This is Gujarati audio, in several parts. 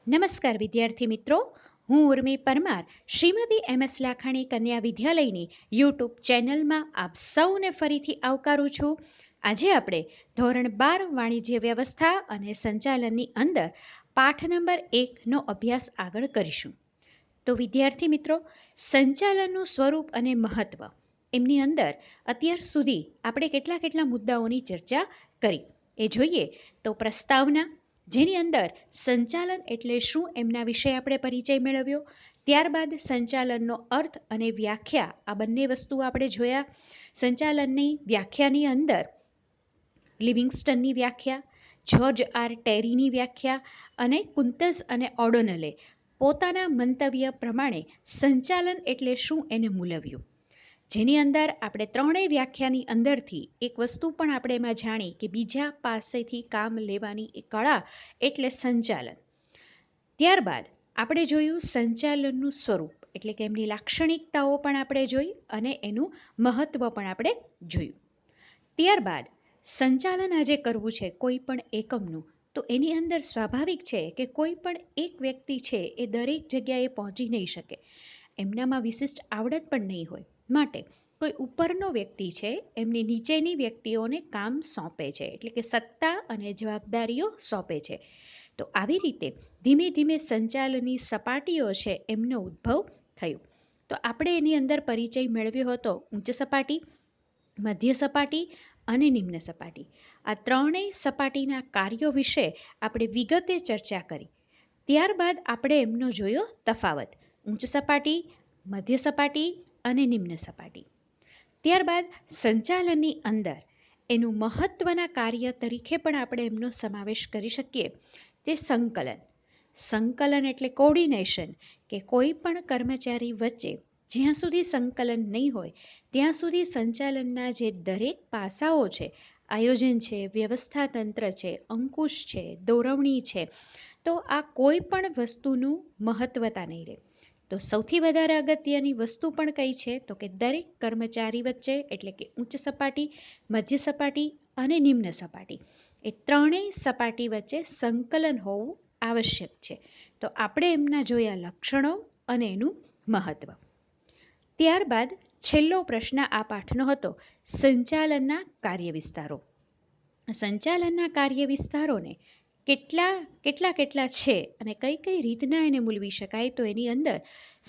નમસ્કાર વિદ્યાર્થી મિત્રો, હું ઉર્મી પરમાર શ્રીમતી MS લાખાણી કન્યા વિદ્યાલયની યુટ્યુબ ચેનલમાં આપ સૌને ફરીથી આવકારું છું. આજે આપણે ધોરણ 12 વાણિજ્ય વ્યવસ્થા અને સંચાલનની અંદર પાઠ નંબર 1નો અભ્યાસ આગળ કરીશું. તો વિદ્યાર્થી મિત્રો, સંચાલનનું સ્વરૂપ અને મહત્વ એમની અંદર અત્યાર સુધી આપણે કેટલા મુદ્દાઓની ચર્ચા કરી એ જોઈએ તો પ્રસ્તાવના, જેની અંદર સંચાલન એટલે શું એમના વિશે આપણે પરિચય મેળવ્યો. ત્યારબાદ સંચાલનનો અર્થ અને વ્યાખ્યા, આ બંને વસ્તુ આપણે જોયા. સંચાલનની વ્યાખ્યાની અંદર લિવિંગસ્ટનની વ્યાખ્યા, જ્યોર્જ આર ટેરીની વ્યાખ્યા અને કુંતઝ અને ઓડોનલે પોતાના મંતવ્ય પ્રમાણે સંચાલન એટલે શું એને મૂલવ્યું. જેની અંદર આપણે ત્રણેય વ્યાખ્યાની અંદરથી એક વસ્તુ પણ આપણે એમાં જાણી કે બીજા પાસેથી કામ લેવાની એ કળા એટલે સંચાલન. ત્યારબાદ આપણે જોયું સંચાલનનું સ્વરૂપ એટલે કે એમની લાક્ષણિકતાઓ પણ આપણે જોઈ અને એનું મહત્ત્વ પણ આપણે જોયું. ત્યારબાદ સંચાલન આજે કરવું છે કોઈ પણ એકમનું, તો એની અંદર સ્વાભાવિક છે કે કોઈ પણ એક વ્યક્તિ છે એ દરેક જગ્યાએ પહોંચી નહીં શકે, એમનામાં વિશિષ્ટ આવડત પણ નહીં હોય, માટે કોઈ ઉપરનો વ્યક્તિ છે એમની નીચેની વ્યક્તિઓને કામ સોંપે છે, એટલે કે સત્તા અને જવાબદારીઓ સોંપે છે. તો આવી રીતે ધીમે ધીમે સંચાલનની સપાટીઓ છે એમનો ઉદ્ભવ થયો. તો આપણે એની અંદર પરિચય મેળવ્યો હતો ઉચ્ચ સપાટી, મધ્ય સપાટી અને નિમ્ન સપાટી. આ ત્રણેય સપાટીના કાર્યો વિશે આપણે વિગતે ચર્ચા કરી. ત્યારબાદ આપણે એમનો જોયો તફાવત, ઉચ્ચ સપાટી, મધ્ય સપાટી અને નિમ્ન સપાટી. ત્યારબાદ સંચાલનની અંદર એનું મહત્ત્વના કાર્ય તરીકે પણ આપણે એમનો સમાવેશ કરી શકીએ તે સંકલન. સંકલન એટલે કોર્ડિનેશન, કે કોઈ પણ કર્મચારી વચ્ચે જ્યાં સુધી સંકલન નહીં હોય ત્યાં સુધી સંચાલનના જે દરેક પાસાઓ છે, આયોજન છે, વ્યવસ્થા તંત્ર છે, અંકુશ છે, દોરવણી છે, તો આ કોઈ પણ વસ્તુનું મહત્વતા નહીં રહે. તો સૌથી વધારે અગત્યની વસ્તુ પણ કઈ છે તો કે દરેક કર્મચારી વચ્ચે એટલે કે ઉચ્ચ સપાટી, મધ્ય સપાટી અને નિમ્ન સપાટી એ ત્રણેય સપાટી વચ્ચે સંકલન હોવું આવશ્યક છે. તો આપણે એમના જોયા લક્ષણો અને એનું મહત્વ. ત્યારબાદ છેલ્લો પ્રશ્ન આ પાઠનો હતો સંચાલનના કાર્ય વિસ્તારો. સંચાલનના કાર્ય વિસ્તારોને કેટલા છે અને કઈ રીતના એને મૂલવી શકાય, તો એની અંદર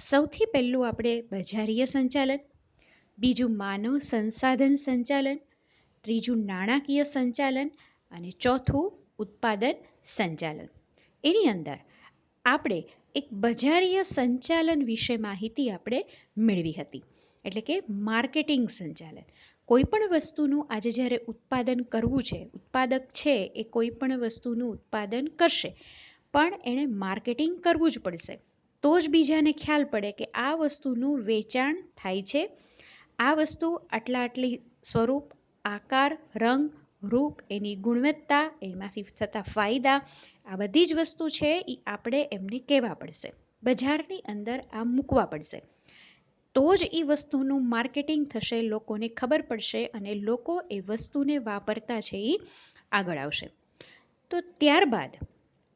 સૌથી પહેલું આપણે બજારીય સંચાલન, બીજું માનવ સંસાધન સંચાલન, ત્રીજું નાણાકીય સંચાલન અને ચોથું ઉત્પાદન સંચાલન. એની અંદર આપણે એક બજારીય સંચાલન વિશે માહિતી આપણે મેળવી હતી, એટલે કે માર્કેટિંગ સંચાલન. કોઈ પણ વસ્તુનું આજે જ્યારે ઉત્પાદન કરવું છે, ઉત્પાદક છે એ કોઈ પણ વસ્તુનું ઉત્પાદન કરશે, પણ એણે માર્કેટિંગ કરવું જ પડશે, તો જ બીજાને ખ્યાલ પડે કે આ વસ્તુનું વેચાણ થાય છે, આ વસ્તુ આટલી સ્વરૂપ, આકાર, રંગ, રૂપ, એની ગુણવત્તા, એમાંથી થતા ફાયદા, આ બધી જ વસ્તુ છે એ આપણે એમને કહેવા પડશે, બજારની અંદર આ મૂકવા પડશે, તો જ એ વસ્તુનું માર્કેટિંગ થશે, લોકોને ખબર પડશે અને લોકો એ વસ્તુને વાપરતા છે એ આગળ આવશે. તો ત્યારબાદ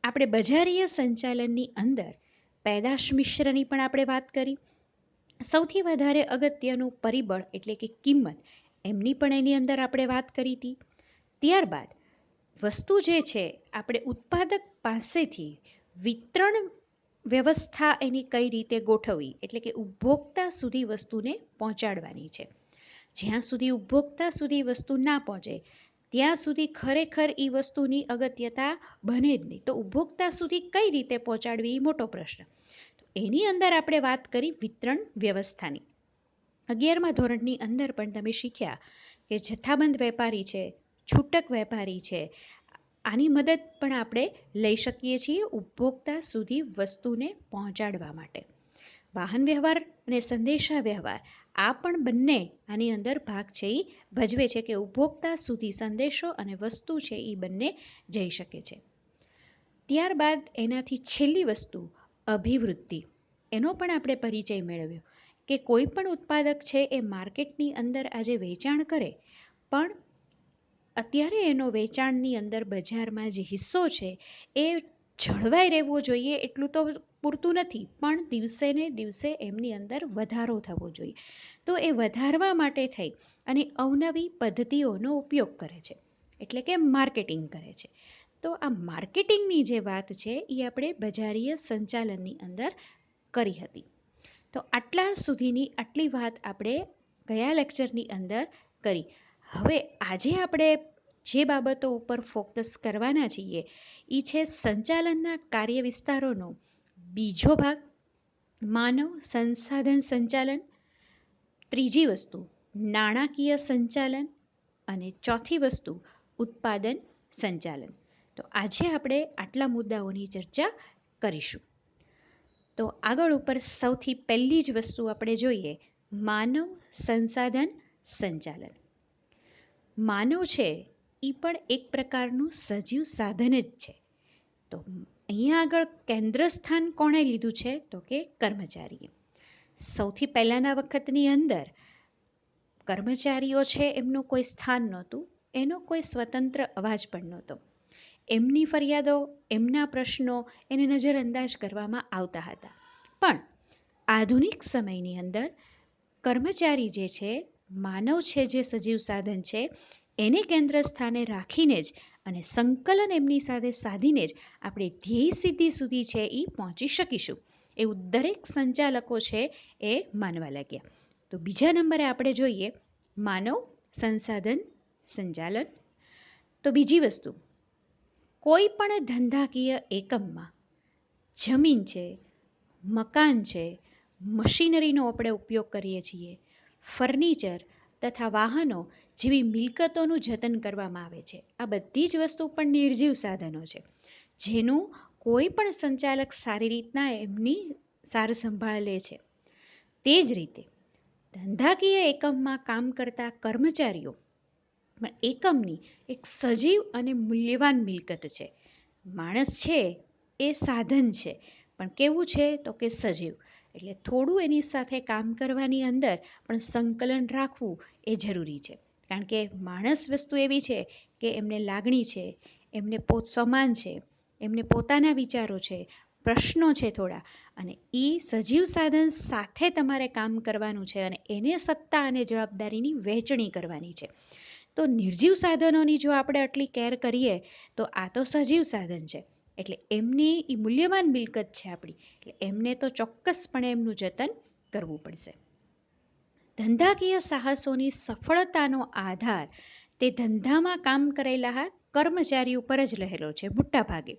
આપણે બજારીય સંચાલનની અંદર પેદાશ મિશ્રની પણ આપણે વાત કરી. સૌથી વધારે અગત્યનું પરિબળ એટલે કે કિંમત, એમની પણ એની અંદર આપણે વાત કરી હતી. ત્યારબાદ વસ્તુ જે છે આપણે ઉત્પાદક પાસેથી વિતરણ વ્યવસ્થા એની કઈ રીતે ગોઠવવી, એટલે કે ઉપભોક્તા સુધી વસ્તુને પહોંચાડવાની છે. જ્યાં સુધી ઉપભોક્તા સુધી વસ્તુ ના પહોંચે ત્યાં સુધી ખરેખર એ વસ્તુની અગત્યતા બને જ નહીં. તો ઉપભોક્તા સુધી કઈ રીતે પહોંચાડવી એ મોટો પ્રશ્ન. તો એની અંદર આપણે વાત કરી વિતરણ વ્યવસ્થાની. 11મા ધોરણની અંદર પણ તમે શીખ્યા કે જથ્થાબંધ વેપારી છે, છૂટક વેપારી છે, આની મદદ પણ આપણે લઈ શકીએ છીએ ઉપભોક્તા સુધી વસ્તુને પહોંચાડવા માટે. વાહન વ્યવહાર અને સંદેશા વ્યવહાર, આ પણ બંને આની અંદર ભાગ છે એ ભજવે છે કે ઉપભોક્તા સુધી સંદેશો અને વસ્તુ છે એ બંને જઈ શકે છે. ત્યારબાદ એનાથી છેલ્લી વસ્તુ અભિવૃદ્ધિ, એનો પણ આપણે પરિચય મેળવ્યો કે કોઈ પણ ઉત્પાદક છે એ માર્કેટની અંદર આજે વેચાણ કરે, પણ અત્યારે એનો વેચાણની અંદર બજારમાં જે હિસ્સો છે એ જળવાઈ રહેવો જોઈએ એટલું તો પૂરતું નથી, પણ દિવસે ને દિવસે એમની અંદર વધારો થવો જોઈએ. તો એ વધારવા માટે થઈ અને અવનવી પદ્ધતિઓનો ઉપયોગ કરે છે, એટલે કે માર્કેટિંગ કરે છે. તો આ માર્કેટિંગની જે વાત છે એ આપણે બજારીય સંચાલનની અંદર કરી હતી. તો આટલા સુધીની આટલી વાત આપણે ગયા લેક્ચરની અંદર કરી. હવે આજે આપણે જે બાબતો ઉપર ફોકસ કરવાના છીએ એ છે સંચાલનના કાર્ય વિસ્તારોનો બીજો ભાગ, માનવ સંસાધન સંચાલન, ત્રીજી વસ્તુ નાણાકીય સંચાલન અને ચોથી વસ્તુ ઉત્પાદન સંચાલન. તો આજે આપણે આટલા મુદ્દાઓની ચર્ચા કરીશું. તો આગળ ઉપર સૌથી પહેલી જ વસ્તુ આપણે જોઈએ, માનવ સંસાધન સંચાલન. માનવ છે એ પણ એક પ્રકારનું સજીવ સાધન જ છે. તો અહીંયા આગળ કેન્દ્ર સ્થાન કોણે લીધું છે? તો કે કર્મચારીએ. સૌથી પહેલાંના વખતની અંદર કર્મચારીઓ છે એમનું કોઈ સ્થાન નહોતું, એનો કોઈ સ્વતંત્ર અવાજ પણ નહોતો. એમની ફરિયાદો, એમના પ્રશ્નો એને નજરઅંદાજ કરવામાં આવતા હતા. પણ આધુનિક સમયની અંદર કર્મચારી જે છે, માનવ છે જે સજીવ સાધન છે, એને કેન્દ્ર સ્થાને રાખીને જ અને સંકલન એમની સાથે સાધીને જ આપણે ધ્યેય સિદ્ધિ સુધી છે એ પહોંચી શકીશું એવું દરેક સંચાલકો છે એ માનવા લાગ્યા. તો બીજા નંબરે આપણે જોઈએ માનવ સંસાધન સંચાલન. તો બીજી વસ્તુ, કોઈ પણ ધંધાકીય એકમમાં જમીન છે, મકાન છે, મશીનરીનો આપણે ઉપયોગ કરીએ છીએ, ફર્નિચર તથા વાહનો જેવી મિલકતોનું જતન કરવામાં આવે છે. આ બધી જ વસ્તુ પણ નિર્જીવ સાધનો છે, જેનું કોઈ પણ સંચાલક સારી રીતના એમની સાર સંભાળ લે છે. તે જ રીતે ધંધાકીય એકમમાં કામ કરતા કર્મચારીઓ એકમની એક સજીવ અને મૂલ્યવાન મિલકત છે. માણસ છે એ સાધન છે, પણ કેવું છે તો કે સજીવ. એટલે થોડું એની સાથે કામ કરવાની અંદર પણ સંકલન રાખવું એ જરૂરી છે. કારણ કે માણસ વસ્તુ એવી છે કે એમને લાગણી છે, એમને સમાન છે, એમને પોતાના વિચારો છે, પ્રશ્નો છે થોડા, અને એ સજીવ સાધન સાથે તમારે કામ કરવાનું છે અને એને સત્તા અને જવાબદારીની વહેંચણી કરવાની છે. તો નિર્જીવ સાધનોની જો આપણે આટલી કેર કરીએ તો આ તો સજીવ સાધન છે, એટલે એમની એ મૂલ્યવાન મિલકત છે આપણી, એટલે એમને તો ચોક્કસપણે એમનું જતન કરવું પડશે. ધંધાકીય સાહસોની સફળતાનો આધાર તે ધંધામાં કામ કરેલા કર્મચારી ઉપર જ રહેલો છે મોટા ભાગે.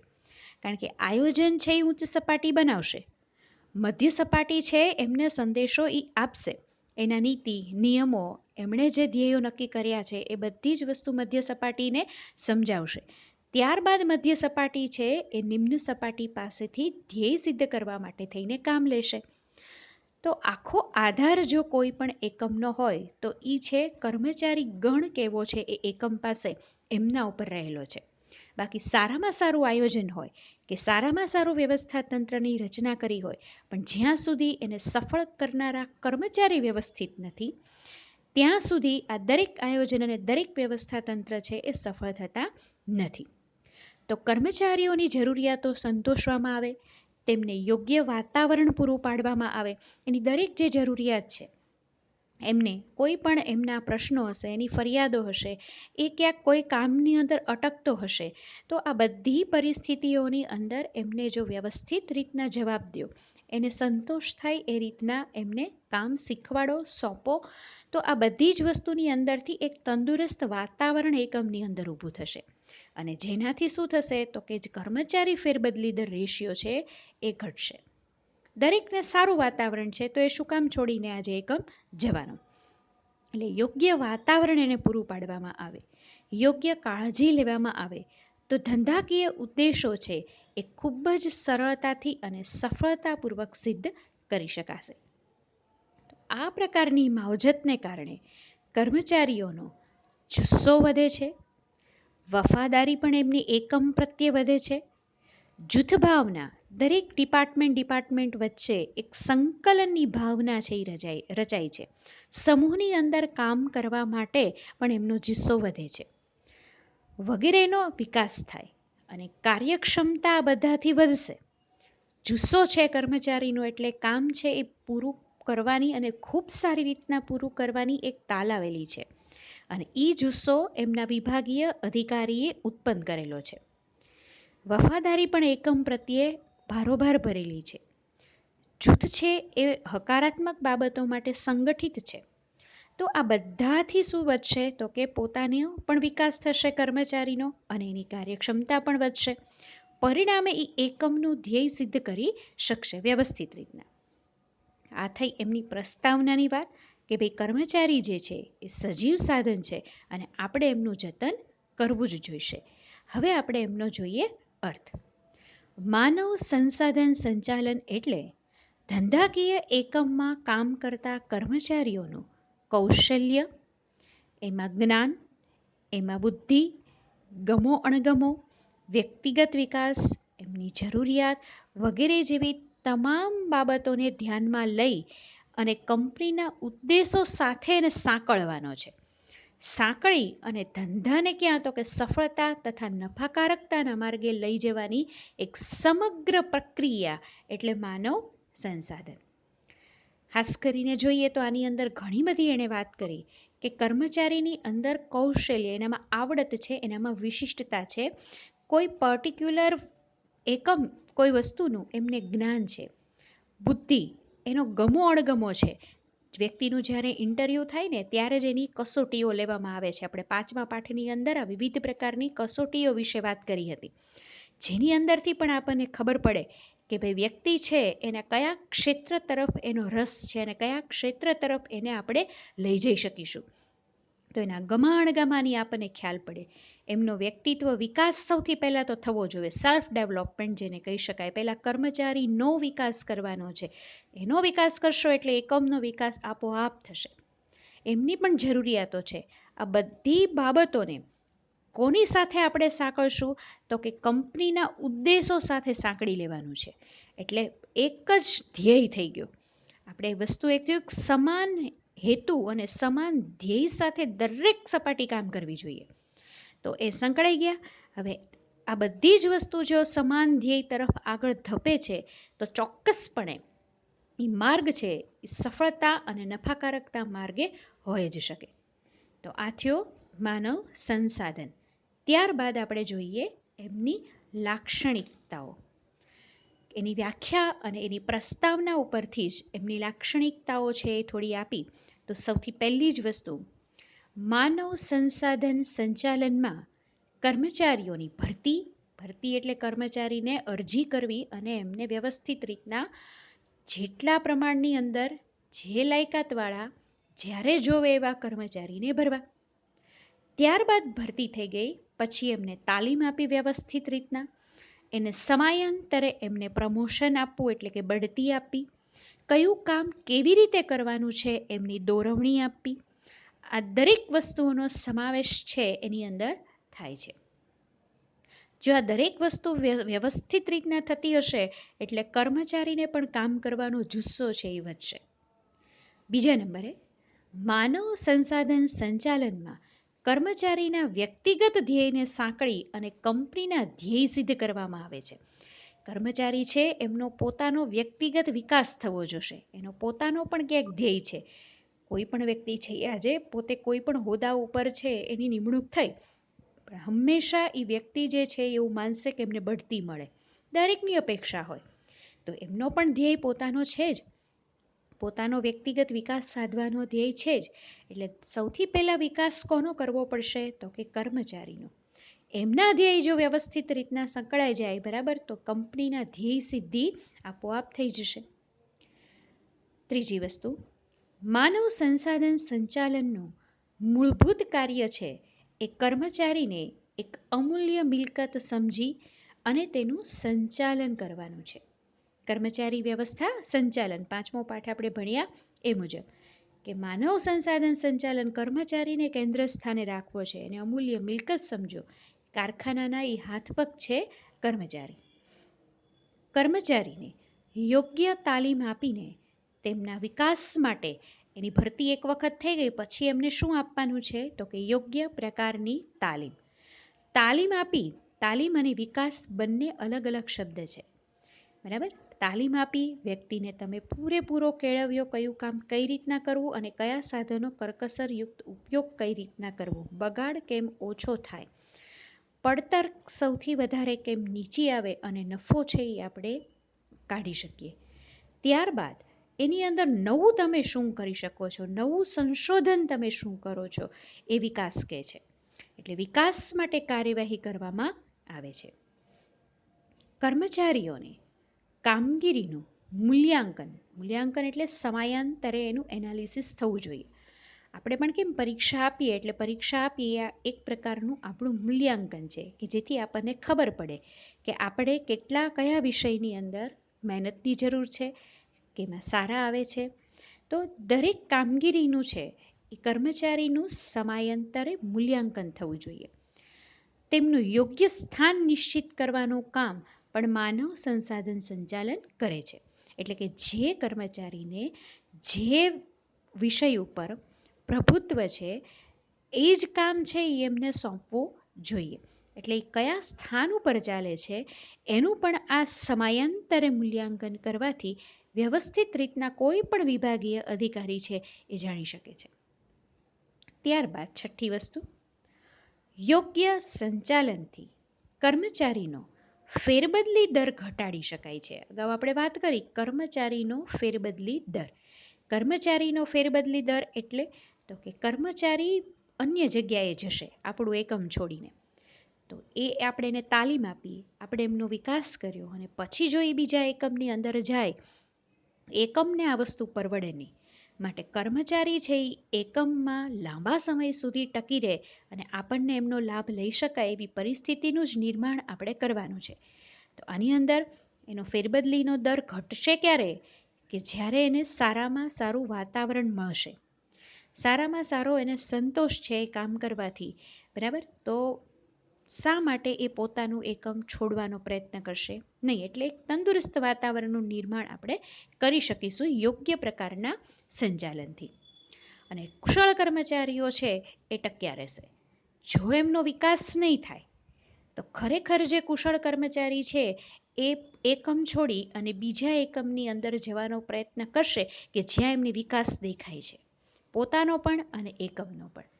કારણ કે આયોજન છે એ ઉચ્ચ સપાટી બનાવશે, મધ્ય સપાટી છે એમને સંદેશો એ આપશે, એના નીતિ નિયમો, એમણે જે ધ્યેયો નક્કી કર્યા છે એ બધી જ વસ્તુ મધ્ય સપાટીને સમજાવશે. ત્યારબાદ મધ્ય સપાટી છે એ નિમ્ન સપાટી પાસેથી ધ્યેય સિદ્ધ કરવા માટે થઈને કામ લેશે. તો આખો આધાર જો કોઈ પણ એકમનો હોય તો એ છે કર્મચારી ગણ કેવો છે એ એકમ પાસે એમના ઉપર રહેલો છે. બાકી સારામાં સારું આયોજન હોય કે સારામાં સારું વ્યવસ્થા તંત્રની રચના કરી હોય, પણ જ્યાં સુધી એને સફળ કરનારા કર્મચારી વ્યવસ્થિત નથી ત્યાં સુધી આ દરેક આયોજન અને દરેક વ્યવસ્થા તંત્ર છે એ સફળ થતા નથી. તો કર્મચારીઓની જરૂરિયાતો સંતોષવામાં આવે, તેમને યોગ્ય વાતાવરણ પૂરું પાડવામાં આવે, એની દરેક જે જરૂરિયાત છે, એમને કોઈ પણ એમના પ્રશ્નો હશે, એની ફરિયાદો હશે, એ ક્યાંક કોઈ કામની અંદર અટકતો હશે, તો આ બધી પરિસ્થિતિઓની અંદર એમને જો વ્યવસ્થિત રીતના જવાબ દો, એને સંતોષ થાય એ રીતના એમને કામ શીખવાડો, સોંપો, તો આ બધી જ વસ્તુની અંદરથી એક તંદુરસ્ત વાતાવરણ એકમની અંદર ઊભું થશે. અને જેનાથી શું થશે તો કે જે કર્મચારી ફેરબદલી દર રેશિયો છે એ ઘટશે. દરેકને સારું વાતાવરણ છે તો એ શું કામ છોડીને આજે એકમ જવાનું. એટલે યોગ્ય વાતાવરણ એને પૂરું પાડવામાં આવે, યોગ્ય કાળજી લેવામાં આવે, તો ધંધાકીય ઉદ્દેશો છે એ ખૂબ જ સરળતાથી અને સફળતાપૂર્વક સિદ્ધ કરી શકાશે. આ પ્રકારની માવજતને કારણે કર્મચારીઓનો જુસ્સો વધે છે, વફાદારી પણ એમની એકમ પ્રત્યે વધે છે, જૂથ ભાવના દરેક ડિપાર્ટમેન્ટ વચ્ચે એક સંકલનની ભાવના છે એ રચાય છે, સમૂહની અંદર કામ કરવા માટે પણ એમનો જુસ્સો વધે છે, વગેરેનો વિકાસ થાય અને કાર્યક્ષમતા બધાથી વધશે. જુસ્સો છે કર્મચારીનો, એટલે કામ છે એ પૂરું કરવાની અને ખૂબ સારી રીતના પૂરું કરવાની એક તાલાવેલી છે, અને એ જુસ્સો એમના વિભાગીય અધિકારીએ ઉત્પન્ન કરેલો છે. વફાદારી પણ એકમ પ્રત્યે ભારોભાર ભરેલી છે. જૂથ છે એ હકારાત્મક બાબતો માટે સંગઠિત છે. તો આ બધાથી શું વધશે તો કે પોતાનો પણ વિકાસ થશે કર્મચારીનો, અને એની કાર્યક્ષમતા પણ વધશે. પરિણામે એ એકમનું ધ્યેય સિદ્ધ કરી શકશે વ્યવસ્થિત રીતના. આ થઈ એમની પ્રસ્તાવનાની વાત કે ભાઈ કર્મચારી જે છે એ સજીવ સાધન છે અને આપણે એમનું જતન કરવું જ જોઈશે. હવે આપણે એમનો જોઈએ અર્થ. માનવ સંસાધન સંચાલન એટલે ધંધાકીય એકમમાં કામ કરતા કર્મચારીઓનું કૌશલ્ય, એમાં જ્ઞાન, એમાં બુદ્ધિ, ગમો અણગમો, વ્યક્તિગત વિકાસ, એમની જરૂરિયાત વગેરે જેવી તમામ બાબતોને ધ્યાનમાં લઈ અને કંપનીના ઉદ્દેશો સાથે એને સાંકળવાનો છે. સાંકળી અને ધંધાને ક્યાં તો કે સફળતા તથા નફાકારકતાના માર્ગે લઈ જવાની એક સમગ્ર પ્રક્રિયા એટલે માનવ સંસાધન. ખાસ કરીને જોઈએ તો આની અંદર ઘણી બધી એણે વાત કરી કે કર્મચારીની અંદર કૌશલ્ય, એનામાં આવડત છે, એનામાં વિશિષ્ટતા છે. કોઈ પર્ટિક્યુલર એકમ કોઈ વસ્તુનું એમને જ્ઞાન છે. બુદ્ધિ, એનો ગમો અણગમો છે. વ્યક્તિનું જ્યારે ઇન્ટરવ્યૂ થાય ને ત્યારે જ એની કસોટીઓ લેવામાં આવે છે. આપણે 5મા પાઠની અંદર આ વિવિધ પ્રકારની કસોટીઓ વિશે વાત કરી હતી, જેની અંદરથી પણ આપણને ખબર પડે કે ભાઈ વ્યક્તિ છે એના કયા ક્ષેત્ર તરફ એનો રસ છે અને કયા ક્ષેત્ર તરફ એને આપણે લઈ જઈ શકીશું. તો એના ગમા અણગમાની આપણને ખ્યાલ પડે. એમનો વ્યક્તિત્વ વિકાસ સૌથી પહેલાં તો થવો જોઈએ, સેલ્ફ ડેવલપમેન્ટ જેને કહી શકાય. પહેલાં કર્મચારીનો વિકાસ કરવાનો છે. એનો વિકાસ કરશો એટલે એકમનો વિકાસ આપોઆપ થશે. એમની પણ જરૂરિયાતો છે. આ બધી બાબતોને કોની સાથે આપણે સાંકળશું તો કે કંપનીના ઉદ્દેશો સાથે સાંકળી લેવાનું છે. એટલે એક જ ધ્યેય થઈ ગયો. આપણે વસ્તુ એક સમાન હેતુ અને સમાન ધ્યેય સાથે દરેક સપાટી કામ કરવી જોઈએ. તો એ સંકળાઈ ગયા. હવે આ બધી જ વસ્તુ જો સમાન ધ્યેય તરફ આગળ ધપે છે તો ચોક્કસપણે એ માર્ગ છે એ સફળતા અને નફાકારકતા માર્ગે હોઈ જ શકે. તો આ થયો માનવ સંસાધન. ત્યારબાદ આપણે જોઈએ એમની લાક્ષણિકતાઓ. એની વ્યાખ્યા અને એની પ્રસ્તાવના ઉપરથી જ એમની લાક્ષણિકતાઓ છે એ થોડી આપી. તો સૌથી પહેલી જ વસ્તુ, માનવ સંસાધન સંચાલનમાં કર્મચારીઓની ભરતી એટલે કર્મચારીને અરજી કરવી અને એમને વ્યવસ્થિત રીતના જેટલા પ્રમાણની અંદર જે લાયકાતવાળા જ્યારે જોવે એવા કર્મચારીને ભરવા. ત્યારબાદ ભરતી થઈ ગઈ પછી એમને તાલીમ આપી વ્યવસ્થિત રીતના, એને સમયાંતરે એમને પ્રમોશન આપવું એટલે કે બઢતી આપવી, કયું કામ કેવી રીતે કરવાનું છે એમની દોરવણી આપવી. આ દરેક વસ્તુઓનો સમાવેશ છે એની અંદર થાય છે. જો આ દરેક વસ્તુ વ્યવસ્થિત રીતના થતી હશે એટલે કર્મચારીને પણ કામ કરવાનો જુસ્સો છે એ વધશે. બીજા નંબરે, માનવ સંસાધન સંચાલનમાં કર્મચારીના વ્યક્તિગત ધ્યેયને સાંકળી અને કંપનીના ધ્યેય સિદ્ધ કરવામાં આવે છે. કર્મચારી છે એમનો પોતાનો વ્યક્તિગત વિકાસ થવો જોશે, એનો પોતાનો પણ ક્યાંક ધ્યેય છે. કોઈ પણ વ્યક્તિ છે એ આજે પોતે કોઈ પણ હોદ્દા ઉપર છે એની નિમણૂક થઈ, પણ હંમેશા એ વ્યક્તિ જે છે એવું માનશે કે એમને બઢતી મળે, દરેકની અપેક્ષા હોય. તો એમનો પણ ધ્યેય પોતાનો છે જ, પોતાનો વ્યક્તિગત વિકાસ સાધવાનો ધ્યેય છે જ. એટલે સૌથી પહેલાં વિકાસ કોનો કરવો પડશે તો કે કર્મચારીનો. એમના ધ્યેય જો વ્યવસ્થિત રીતના સંકળાઈ જાય બરાબર, તો કંપનીના ધ્યેય સિદ્ધિ આપોઆપ થઈ જશે. ત્રીજી વસ્તુ, માનવ સંસાધન સંચાલનનું મૂળભૂત કાર્ય છે એ કર્મચારીને એક અમૂલ્ય મિલકત સમજી અને તેનું સંચાલન કરવાનું છે. કર્મચારી વ્યવસ્થા સંચાલન 5મો પાઠ આપણે ભણ્યા એ મુજબ કે માનવ સંસાધન સંચાલન કર્મચારીને કેન્દ્ર સ્થાને રાખવો છે અને અમૂલ્ય મિલકત સમજો. કારખાનાના એ હાથપગ છે કર્મચારી. કર્મચારીને યોગ્ય તાલીમ આપીને તેમના વિકાસ માટે એની ભરતી એક વખત થઈ ગઈ પછી એમને શું આપવાનું છે તો કે યોગ્ય પ્રકારની તાલીમ. તાલીમ આપી તાલીમ અને વિકાસ બંને અલગ અલગ શબ્દ છે, બરાબર. તાલીમ આપી વ્યક્તિને તમે પૂરેપૂરો કેળવ્યો કયું કામ કઈ રીતના કરવું અને કયા સાધનો કરકસરયુક્ત ઉપયોગ કઈ રીતના કરવો, બગાડ કેમ ઓછો થાય, પડતર સૌથી વધારે કેમ નીચી આવે અને નફો છે એ આપણે કાઢી શકીએ. ત્યારબાદ એની અંદર નવું તમે શું કરી શકો છો, નવું સંશોધન તમે શું કરો છો, એ વિકાસ કહે છે. એટલે વિકાસ માટે કાર્યવાહી કરવામાં આવે છે. કર્મચારીઓને કામગીરીનું મૂલ્યાંકન એટલે સમયાંતરે એનું એનાલિસિસ થવું જોઈએ. આપણે પણ કેમ પરીક્ષા આપીએ એટલે પરીક્ષા આપીએ એક પ્રકારનું આપણું મૂલ્યાંકન છે કે જેથી આપણને ખબર પડે કે આપણે કયા વિષયની અંદર મહેનતની જરૂર છે, કેમાં સારા આવે છે. તો દરેક કામગીરીનું છે એ કર્મચારીનું સમયાંતરે મૂલ્યાંકન થવું જોઈએ. તેમનું યોગ્ય સ્થાન નિશ્ચિત કરવાનું કામ પણ માનવ સંસાધન સંચાલન કરે છે. એટલે કે જે કર્મચારીને જે વિષય ઉપર પ્રભુત્વ છે એ જ કામ છે એ એમને સોંપવું જોઈએ. એટલે કયા સ્થાન ઉપર ચાલે છે એનું પણ આ સમયાંતરે મૂલ્યાંકન કરવાથી વ્યવસ્થિત રીતના કોઈ પણ વિભાગીય અધિકારી છે એ જાણી શકે છે. ત્યારબાદ છઠ્ઠી વસ્તુ, યોગ્ય સંચાલનથી કર્મચારીનો ફેરબદલી દર ઘટાડી શકાય છે. અગાઉ આપણે વાત કરી કર્મચારીનો ફેરબદલી દર. કર્મચારીનો ફેરબદલી દર એટલે તો કે કર્મચારી અન્ય જગ્યાએ જશે આપણું એકમ છોડીને, તો એ આપણે એને તાલીમ આપી, આપણે એમનો વિકાસ કર્યો અને પછી જો એ બીજા એકમની અંદર જાય, એકમને આ વસ્તુ પરવડે નહીં. માટે કર્મચારી છે એ એકમમાં લાંબા સમય સુધી ટકી રહે અને આપણને એમનો લાભ લઈ શકાય એવી પરિસ્થિતિનું જ નિર્માણ આપણે કરવાનું છે. તો આની અંદર એનો ફેરબદલીનો દર ઘટશે ક્યારે? કે જ્યારે એને સારામાં સારું વાતાવરણ મળશે, સારામાં સારો એને સંતોષ છે એ કામ કરવાથી, બરાબર. તો શા માટે એ પોતાનું એકમ છોડવાનો પ્રયત્ન કરશે નહીં. એટલે એક તંદુરસ્ત વાતાવરણનું નિર્માણ આપણે કરી શકીશું યોગ્ય પ્રકારના સંચાલનથી. અને કુશળ કર્મચારીઓ છે એ ટક્યા રહેશે. જો એમનો વિકાસ નહીં થાય તો ખરેખર જે કુશળ કર્મચારી છે એ એકમ છોડી અને બીજા એકમની અંદર જવાનો પ્રયત્ન કરશે કે જ્યાં એમની વિકાસ દેખાય છે, પોતાનો પણ અને એકમનો પણ.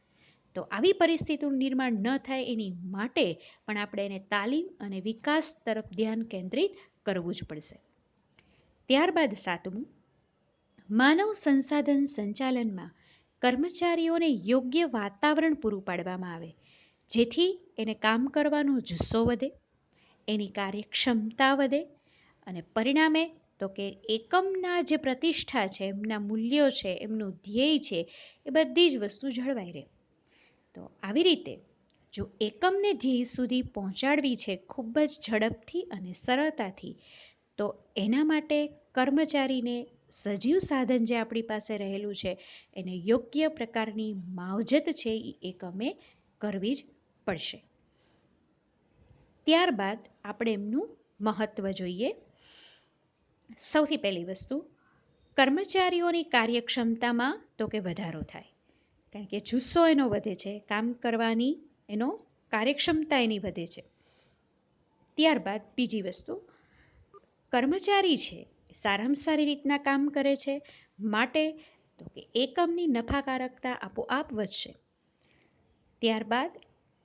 તો આવી પરિસ્થિતિનું નિર્માણ ન થાય એની માટે પણ આપણે એને તાલીમ અને વિકાસ તરફ ધ્યાન કેન્દ્રિત કરવું જ પડશે. ત્યારબાદ સાતમું, માનવ સંસાધન સંચાલનમાં કર્મચારીઓને યોગ્ય વાતાવરણ પૂરું પાડવામાં આવે જેથી એને કામ કરવાનો જુસ્સો વધે, એની કાર્યક્ષમતા વધે અને પરિણામે તો કે એકમના જે પ્રતિષ્ઠા છે, એમના મૂલ્યો છે, એમનું ધ્યેય છે, એ બધી જ વસ્તુ જળવાઈ રહે. તો આવી રીતે જો એકમને ધ્યેય સુધી પહોંચાડવી છે ખૂબ જ ઝડપથી અને સરળતાથી, તો એના માટે કર્મચારીને સજીવ સાધન જે આપણી પાસે રહેલું છે એને યોગ્ય પ્રકારની માવજત છે એ એકમે કરવી જ પડશે. ત્યારબાદ આપણે એમનું મહત્વ જોઈએ. સૌથી પહેલી વસ્તુ, કર્મચારીઓની કાર્યક્ષમતામાં તો કે વધારો થાય, કારણ કે જુસ્સો એનો વધે છે, કામ કરવાની એનો કાર્યક્ષમતા એની વધે છે. ત્યારબાદ બીજી વસ્તુ, કર્મચારી છે સારામાં સારી રીતના કામ કરે છે માટે તો કે એકમની નફાકારકતા આપોઆપ વધશે. ત્યારબાદ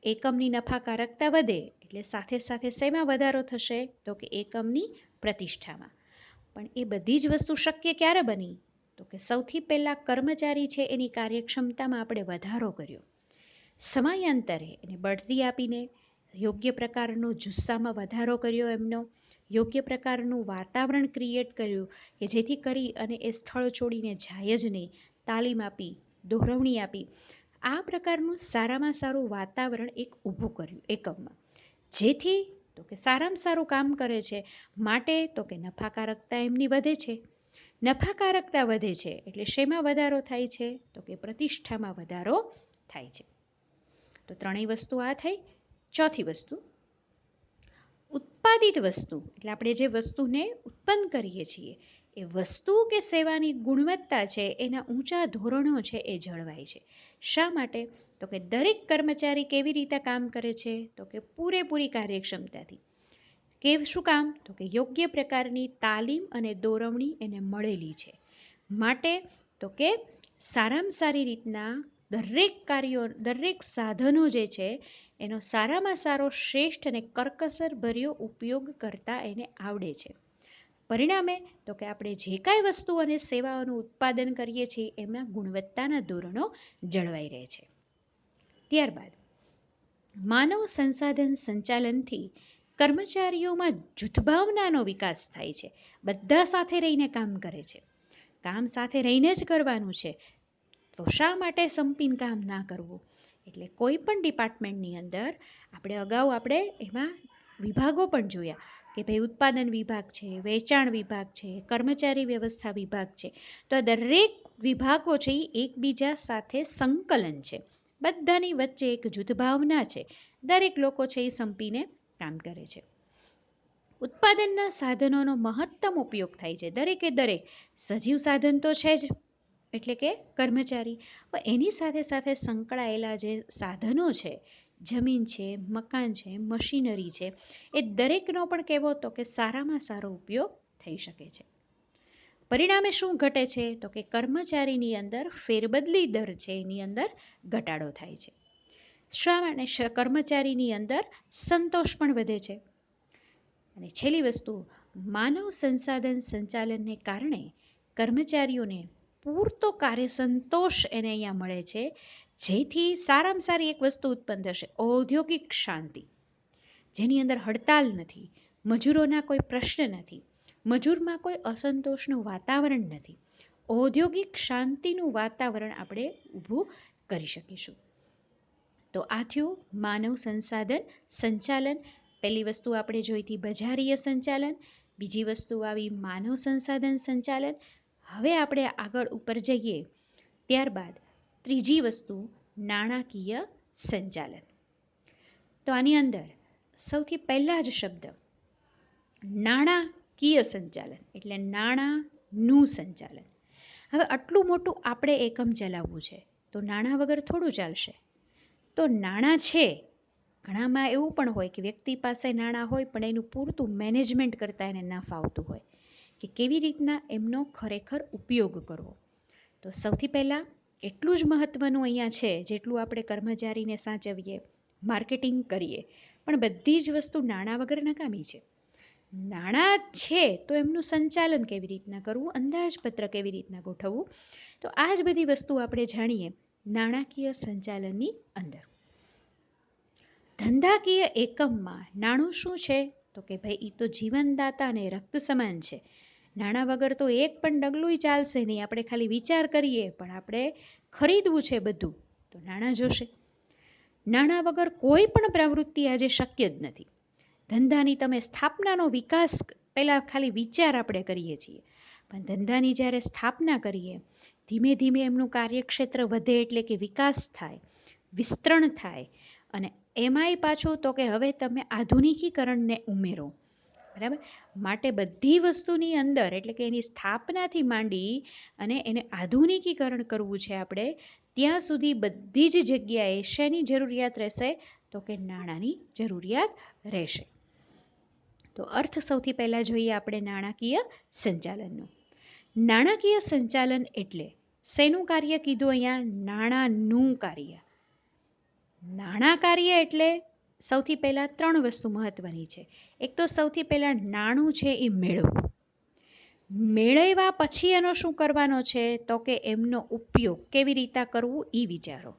એકમની નફાકારકતા વધે એટલે સાથે સાથે શેમાં વધારો થશે? તો કે એકમની પ્રતિષ્ઠામાં. પણ એ બધી જ વસ્તુ શક્ય ક્યારે બની? તો કે સૌથી પહેલાં કર્મચારી છે એની કાર્યક્ષમતામાં આપણે વધારો કર્યો, સમયાંતરે એને બઢતી આપીને યોગ્ય પ્રકારનો જુસ્સામાં વધારો કર્યો, એમનો યોગ્ય પ્રકારનું વાતાવરણ ક્રિએટ કર્યું કે જેથી કરી અને એ સ્થળ છોડીને જાય જ નહીં, તાલીમ આપી, દોરવણી આપી, આ પ્રકારનું સારામાં સારું વાતાવરણ એક ઊભું કર્યું એકમમાં, જેથી તો કે સારામાં સારું કામ કરે છે માટે તો કે નફાકારકતા એમની વધે છે. નફાકારકતા વધે છે એટલે શેમાં વધારો થાય છે? તો કે પ્રતિષ્ઠામાં વધારો થાય છે. તો ત્રણેય વસ્તુ આ થઈ. ચોથી વસ્તુ, ઉત્પાદિત વસ્તુ એટલે આપણે જે વસ્તુને ઉત્પન્ન કરીએ છીએ એ વસ્તુ કે સેવાની ગુણવત્તા છે એના ઊંચા ધોરણો છે એ જળવાય છે. શા માટે? તો કે દરેક કર્મચારી કેવી રીતે કામ કરે છે? તો કે પૂરેપૂરી કાર્યક્ષમતાથી. શું કામ? તો કે યોગ્ય પ્રકારની તાલીમ અને દોરવણી એને મળેલી છે. માટે તો કે સારામાં સારી રીતના દરેક સાધનો જે છે એનો સારામાં સારો શ્રેષ્ઠ અને કરકસરભર્યો ઉપયોગ કરતા એને આવડે છે. પરિણામે તો કે આપણે જે કાંઈ વસ્તુ અને સેવાઓનું ઉત્પાદન કરીએ છીએ એમના ગુણવત્તાના ધોરણો જળવાઈ રહે છે. ત્યારબાદ માનવ સંસાધન સંચાલનથી કર્મચારીઓમાં જૂથભાવનાનો વિકાસ થાય છે. બધા સાથે રહીને કામ કરે છે. કામ સાથે રહીને જ કરવાનું છે, તો શા માટે સંપીને કામ ના કરવું? એટલે કોઈ પણ ડિપાર્ટમેન્ટની અંદર આપણે એમાં વિભાગો પણ જોયા કે ભાઈ ઉત્પાદન વિભાગ છે, વેચાણ વિભાગ છે, કર્મચારી વ્યવસ્થા વિભાગ છે. તો આ દરેક વિભાગો છે એ એકબીજા સાથે સંકલન છે. બધાની વચ્ચે એક જૂથભાવના છે. દરેક લોકો છે એ સંપીને કામ કરે છે. ઉત્પાદનના સાધનોનો મહત્તમ ઉપયોગ થાય છે. દરેકે દરેક સજીવ સાધન તો છે જ, એટલે કે કર્મચારી, પણ એની સાથે સાથે સંકળાયેલા જે સાધનો છે, જમીન છે, મકાન છે, મશીનરી છે, એ દરેકનો પણ કહેવો તો કે સારામાં સારો ઉપયોગ થઈ શકે છે. પરિણામે શું ઘટે છે? તો કે કર્મચારીની અંદર ફેરબદલી દર છે એની અંદર ઘટાડો થાય છે. શા માટે? કર્મચારીની અંદર સંતોષ પણ વધે છે. અને છેલ્લી વસ્તુ, માનવ સંસાધન સંચાલનને કારણે કર્મચારીઓને પૂરતો કાર્ય સંતોષ એને અહીંયા મળે છે, જેથી સારામાં સારી એક વસ્તુ ઉત્પન્ન થશે, ઔદ્યોગિક શાંતિ, જેની અંદર હડતાલ નથી, મજૂરોના કોઈ પ્રશ્ન નથી, મજૂરમાં કોઈ અસંતોષનું વાતાવરણ નથી. ઔદ્યોગિક શાંતિનું વાતાવરણ આપણે ઊભું કરી શકીશું. તો આ થયું માનવ સંસાધન સંચાલન. પહેલી વસ્તુ આપણે જોઈ હતી બજારીય સંચાલન, બીજી વસ્તુ આવી માનવ સંસાધન સંચાલન. હવે આપણે આગળ ઉપર જઈએ ત્યારબાદ ત્રીજી વસ્તુ નાણાકીય સંચાલન. તો આની અંદર સૌથી પહેલા જ શબ્દ નાણાકીય સંચાલન એટલે નાણાંનું સંચાલન. હવે આટલું મોટું આપણે એકમ ચલાવવું છે, તો નાણાં વગર થોડું ચાલશે. તો નાણાં છે, ઘણામાં એવું પણ હોય કે વ્યક્તિ પાસે નાણાં હોય પણ એનું પૂરતું મેનેજમેન્ટ કરતાં એને ના ફાવતું હોય કે કેવી રીતના એમનો ખરેખર ઉપયોગ કરવો. તો સૌથી પહેલાં એટલું જ મહત્ત્વનું અહીંયા છે, જેટલું આપણે કર્મચારીને સાચવીએ, માર્કેટિંગ કરીએ, પણ બધી જ વસ્તુ નાણાં વગર નકામી છે. નાણાં છે તો એમનું સંચાલન કેવી રીતના કરવું, અંદાજપત્ર કેવી રીતના ગોઠવવું, તો આ જ બધી વસ્તુ આપણે જાણીએ નાણાકીય સંચાલનની અંદર. ધંધાકીય એકમમાં નાણું શું છે? તો કે ભાઈ એ તો જીવનદાતા અને રક્ત સમાન છે. નાણાં વગર તો એક પણ ડગલુંય ચાલશે નહીં. આપણે ખાલી વિચાર કરીએ, પણ આપણે ખરીદવું છે બધું, તો નાણાં જોશે. નાણાં વગર કોઈ પણ પ્રવૃત્તિ આજે શક્ય જ નથી. ધંધાની તમે સ્થાપનાનો વિકાસ પહેલાં ખાલી વિચાર આપણે કરીએ છીએ, પણ ધંધાની જ્યારે સ્થાપના કરીએ, ધીમે ધીમે એમનું કાર્યક્ષેત્ર વધે એટલે કે વિકાસ થાય, વિસ્તરણ થાય, અને એમાંય પાછું તો કે હવે તમે આધુનિકીકરણને ઉમેરો, બરાબર. માટે બધી વસ્તુની અંદર એટલે કે એની સ્થાપનાથી માંડી અને એને આધુનિકીકરણ કરવું છે આપણે, ત્યાં સુધી બધી જ જગ્યાએ શેની જરૂરિયાત રહેશે? તો કે નાણાંની જરૂરિયાત રહેશે. તો અર્થ સૌથી પહેલાં જોઈએ આપણે નાણાકીય સંચાલનનું. નાણાકીય સંચાલન એટલે શેનું કાર્ય કીધું અહીંયા? નાણાંનું કાર્ય. નાણાં કાર્ય એટલે સૌથી પહેલાં ત્રણ વસ્તુ મહત્ત્વની છે. એક તો સૌથી પહેલાં નાણું છે એ મેળવવું. મેળવ્યા પછી એનો શું કરવાનો છે? તો કે એમનો ઉપયોગ કેવી રીતે કરવું એ વિચારો.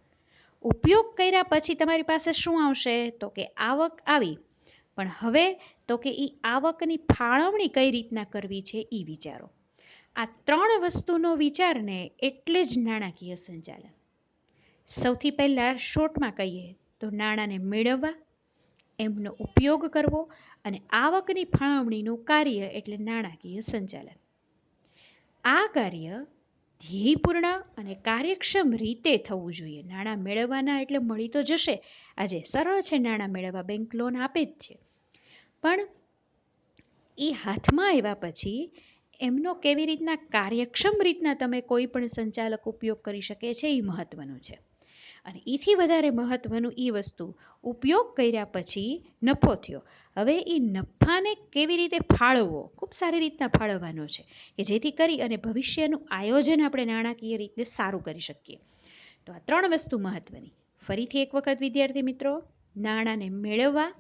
ઉપયોગ કર્યા પછી તમારી પાસે શું આવશે? તો કે આવક આવી, પણ હવે તો કે એ આવકની ફાળવણી કઈ રીતના કરવી છે એ વિચારો. આ ત્રણ વસ્તુનો વિચારને એટલે જ નાણાકીય સંચાલન. સૌથી પહેલાં શોર્ટમાં કહીએ તો નાણાંને મેળવવા, એમનો ઉપયોગ કરવો અને આવકની ફાળવણીનું કાર્ય એટલે નાણાકીય સંચાલન. આ કાર્ય ધ્યેયપૂર્ણ અને કાર્યક્ષમ રીતે થવું જોઈએ. નાણાં મેળવવાના એટલે મળી તો જશે, આજે સરળ છે નાણાં મેળવવા, બેંક લોન આપે જ છે, પણ એ હાથમાં આવ્યા પછી એમનો કેવી રીતના કાર્યક્ષમ રીતના તમે કોઈ પણ સંચાલક ઉપયોગ કરી શકે છે એ મહત્ત્વનું છે. અને એથી વધારે મહત્ત્વનું એ વસ્તુ ઉપયોગ કર્યા પછી નફો થયો. હવે એ નફાને કેવી રીતે ફાળવવો, ખૂબ સારી રીતના ફાળવવાનો છે કે જેથી કરી અને ભવિષ્યનું આયોજન આપણે નાણાકીય રીતે સારું કરી શકીએ. તો આ 3 વસ્તુ મહત્ત્વની. ફરીથી એક વખત વિદ્યાર્થી મિત્રો, નાણાંને મેળવવા,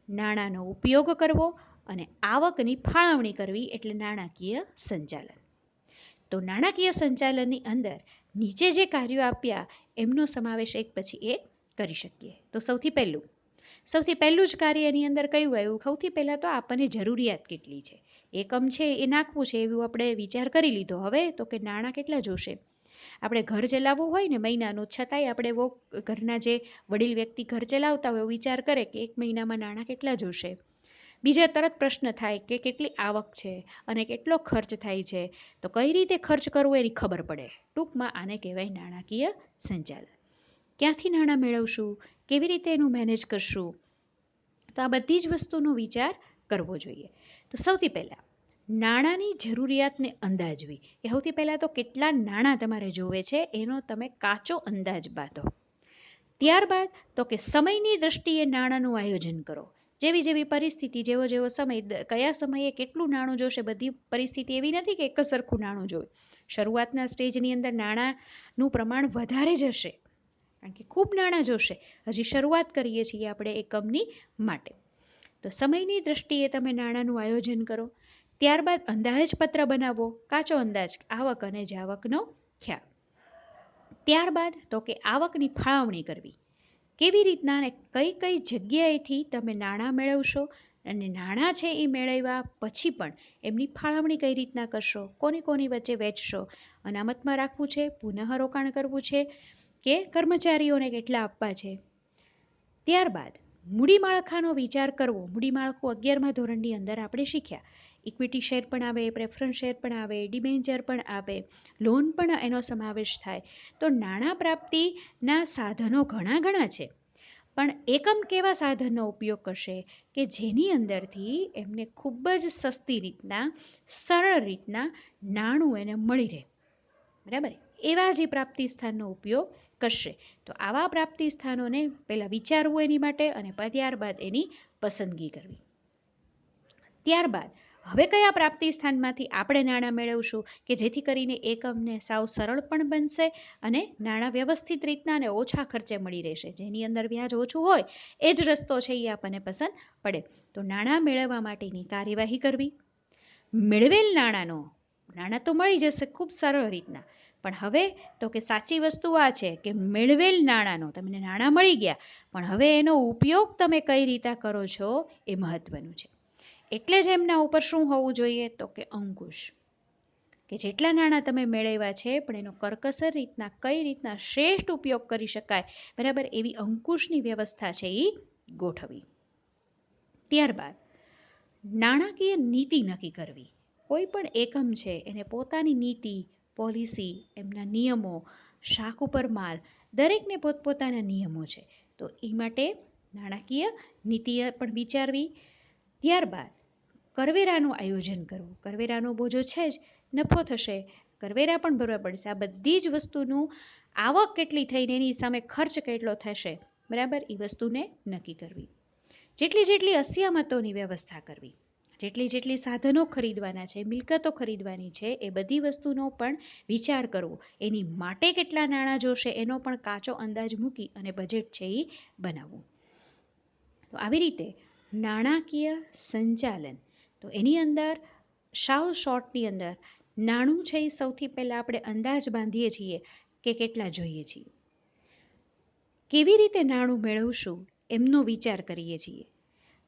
નાણાંનો ઉપયોગ કરવો અને આવકની ફાળવણી કરવી એટલે નાણાકીય સંચાલન. તો નાણાકીય સંચાલનની અંદર નીચે જે કાર્યો આપ્યા એમનો સમાવેશ એક પછી એક કરી શકીએ. તો સૌથી પહેલું જ કાર્ય એની અંદર કયું આવ્યું? સૌથી પહેલાં તો આપણને જરૂરિયાત કેટલી છે, એકમ છે એ નાખવું છે એવું આપણે વિચાર કરી લીધો. હવે તો કે નાણાં કેટલા જોશે? આપણે ઘર ચલાવવું હોય ને મહિનાનું, છતાંય આપણે ઘરના જે વડીલ વ્યક્તિ ઘર ચલાવતા હોય વિચાર કરે કે એક મહિનામાં નાણાં કેટલા જોશે. બીજા તરત પ્રશ્ન થાય કે કેટલી આવક છે અને કેટલો ખર્ચ થાય છે, તો કઈ રીતે ખર્ચ કરવો એની ખબર પડે. ટૂંકમાં આને કહેવાય નાણાકીય સંચાલન. ક્યાંથી નાણાં મેળવશું, કેવી રીતે એનું મેનેજ કરશું, તો આ બધી જ વસ્તુનો વિચાર કરવો જોઈએ. તો સૌથી પહેલાં નાણાંની જરૂરિયાતને અંદાજવી, કે સૌથી પહેલાં તો કેટલા નાણાં તમારે જોવે છે એનો તમે કાચો અંદાજ બાંધો. ત્યારબાદ તો કે સમયની દ્રષ્ટિએ નાણાંનું આયોજન કરો. જેવી પરિસ્થિતિ, જેવો સમય, કયા સમયે કેટલું નાણું જોશે, બધી પરિસ્થિતિ એવી નથી કે એક જ સરખું નાણું જોવે. શરૂઆતના સ્ટેજની અંદર નાણાંનું પ્રમાણ વધારે જ હશે, કારણ કે ખૂબ નાણાં જોશે. હજી શરૂઆત કરીએ છીએ આપણે એકમની માટે. તો સમયની દ્રષ્ટિએ તમે નાણાંનું આયોજન કરો. ત્યારબાદ અંદાજપત્ર બનાવો, કાચો અંદાજ, આવક અને જાવકનો ખ્યાલ. ત્યારબાદ તો કે આવકની ફાળવણી કરવી. કેવી રીતના અને કઈ જગ્યાએથી તમે નાણાં મેળવશો અને નાણાં છે એ મેળવ્યા પછી પણ એમની ફાળવણી કઈ રીતના કરશો, કોની વચ્ચે વહેંચશો, અનામતમાં રાખવું છે, પુનઃરોકાણ કરવું છે કે કર્મચારીઓને કેટલા આપવા છે. ત્યારબાદ મૂડીમાળખાનો વિચાર કરવો. મૂડીમાળખું 11મા ધોરણની અંદર આપણે શીખ્યા. ઇક્વિટી શેર પણ આવે, પ્રેફરન્સ શેર પણ આવે, ડિબેન્ચર પણ આવે, લોન પણ એનો સમાવેશ થાય. તો નાણાં પ્રાપ્તિના સાધનો ઘણા છે, પણ એકમ કેવા સાધનનો ઉપયોગ કરશે કે જેની અંદરથી એમને ખૂબ જ સસ્તી રીતના, સરળ રીતના નાણું એને મળી રહે, બરાબર? એવા જે પ્રાપ્તિ સ્થાનનો ઉપયોગ કરશે. તો આવા પ્રાપ્તિ સ્થાનોને પહેલાં વિચારવું એની માટે અને ત્યારબાદ એની પસંદગી કરવી. ત્યારબાદ હવે કયા પ્રાપ્તિ સ્થાનમાંથી આપણે નાણાં મેળવશું કે જેથી કરીને એકમને સાવ સરળ પણ બનશે અને નાણાં વ્યવસ્થિત રીતના અને ઓછા ખર્ચે મળી રહેશે, જેની અંદર વ્યાજ ઓછું હોય એ જ રસ્તો છે એ આપણને પસંદ પડે. તો નાણાં મેળવવા માટેની કાર્યવાહી કરવી. મેળવેલ નાણાં તો મળી જશે ખૂબ સરળ રીતના, પણ હવે તો કે સાચી વસ્તુ આ છે કે મેળવેલ નાણાંનો, તમને નાણાં મળી ગયા પણ હવે એનો ઉપયોગ તમે કઈ રીતે કરો છો એ મહત્વનું છે. એટલે જ એમના ઉપર શું હોવું જોઈએ? તો કે અંકુશ, કે જેટલા નાણાં તમે મેળવ્યા છે પણ એનો કરકસર રીતના, કઈ રીતના શ્રેષ્ઠ ઉપયોગ કરી શકાય, બરાબર, એવી અંકુશની વ્યવસ્થા છે એ ગોઠવવી. ત્યારબાદ નાણાકીય નીતિ નક્કી કરવી. કોઈ પણ એકમ છે એને પોતાની નીતિ, પોલિસી, એમના નિયમો, શાખ ઉપર માલ, દરેકને પોતપોતાના નિયમો છે. તો એ માટે નાણાકીય નીતિ પણ વિચારવી. ત્યારબાદ કરવેરાનું આયોજન કરવું. કરવેરાનો બોજો છે જ, નફો થશે, કરવેરા પણ ભરવા પડશે. આ બધી જ વસ્તુનું આવક કેટલી થઈને એની સામે ખર્ચ કેટલો થશે, બરાબર, એ વસ્તુને નક્કી કરવી. જેટલી અસ્યામતોની વ્યવસ્થા કરવી, જેટલી સાધનો ખરીદવાના છે, મિલકતો ખરીદવાની છે, એ બધી વસ્તુનો પણ વિચાર કરવો. એની માટે કેટલા નાણાં જોશે એનો પણ કાચો અંદાજ મૂકી અને બજેટ છે એ બનાવવું. તો આવી રીતે નાણાકીય સંચાલન, તો એની અંદર સાવ શોર્ટની અંદર નાણું છે એ સૌથી પહેલાં આપણે અંદાજ બાંધીએ છીએ કે કેટલા જોઈએ છીએ, કેવી રીતે નાણું મેળવશું એમનો વિચાર કરીએ છીએ.